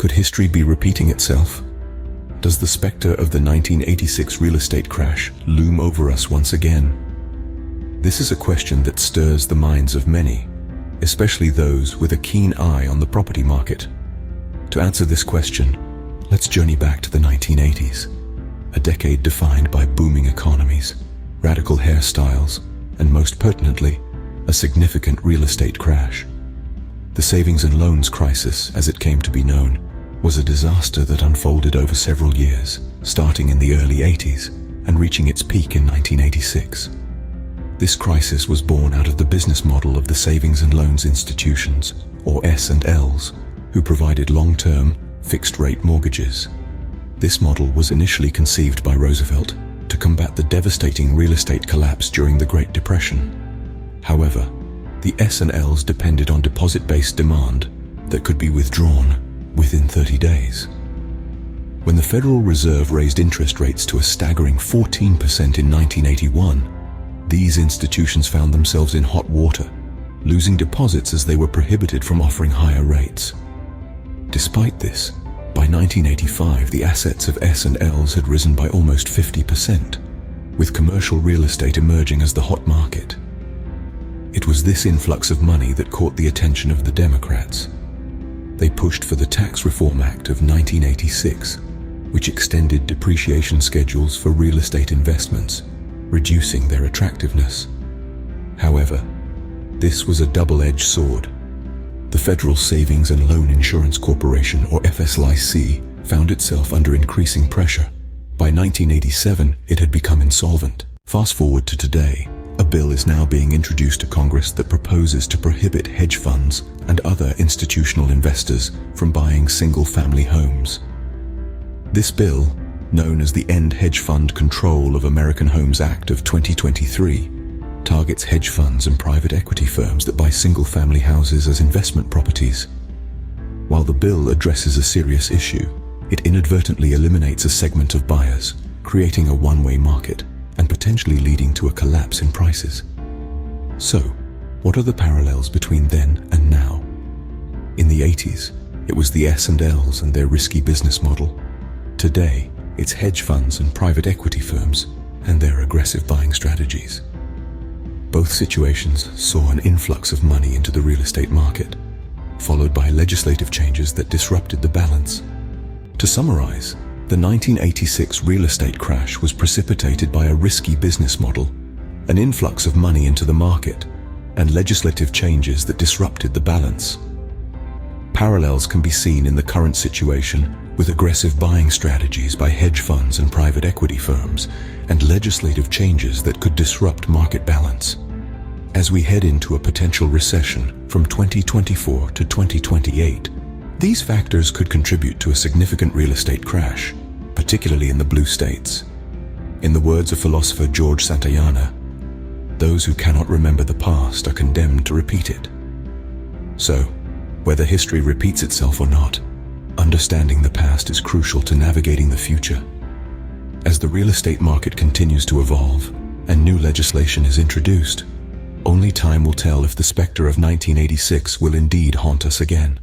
Could history be repeating itself? Does the specter of the 1986 real estate crash loom over us once again? This is a question that stirs the minds of many, especially those with a keen eye on the property market. To answer this question, let's journey back to the 1980s, a decade defined by booming economies, radical hairstyles, and most pertinently, a significant real estate crash. The savings and loans crisis, as it came to be known, was a disaster that unfolded over several years, starting in the early 80s and reaching its peak in 1986. This crisis was born out of the business model of the savings and loans institutions, or S&Ls, who provided long-term, fixed-rate mortgages. This model was initially conceived by Roosevelt to combat the devastating real estate collapse during the Great Depression. However, the S&Ls depended on deposit-based demand that could be withdrawn within 30 days. When the Federal Reserve raised interest rates to a staggering 14% in 1981, these institutions found themselves in hot water, losing deposits as they were prohibited from offering higher rates. Despite this, by 1985, the assets of S&Ls had risen by almost 50%, with commercial real estate emerging as the hot market. It was this influx of money that caught the attention of the Democrats. They pushed for the Tax Reform Act of 1986, which extended depreciation schedules for real estate investments, reducing their attractiveness. However, this was a double-edged sword. The Federal Savings and Loan Insurance Corporation, or FSLIC, found itself under increasing pressure. By 1987, it had become insolvent. Fast forward to today, a bill is now being introduced to Congress that proposes to prohibit hedge funds and other institutional investors from buying single-family homes. This bill, known as the End Hedge Fund Control of American Homes Act of 2023, targets hedge funds and private equity firms that buy single-family houses as investment properties. While the bill addresses a serious issue, it inadvertently eliminates a segment of buyers, creating a one-way market and potentially leading to a collapse in prices. So, what are the parallels between then and now? In the 80s, it was the S&Ls and their risky business model. Today, it's hedge funds and private equity firms and their aggressive buying strategies. Both situations saw an influx of money into the real estate market, followed by legislative changes that disrupted the balance. To summarize, the 1986 real estate crash was precipitated by a risky business model, an influx of money into the market, and legislative changes that disrupted the balance. Parallels can be seen in the current situation with aggressive buying strategies by hedge funds and private equity firms, and legislative changes that could disrupt market balance. As we head into a potential recession from 2024 to 2028, these factors could contribute to a significant real estate crash, particularly in the blue states. In the words of philosopher George Santayana, those who cannot remember the past are condemned to repeat it. So, whether history repeats itself or not, understanding the past is crucial to navigating the future. As the real estate market continues to evolve and new legislation is introduced, only time will tell if the specter of 1986 will indeed haunt us again.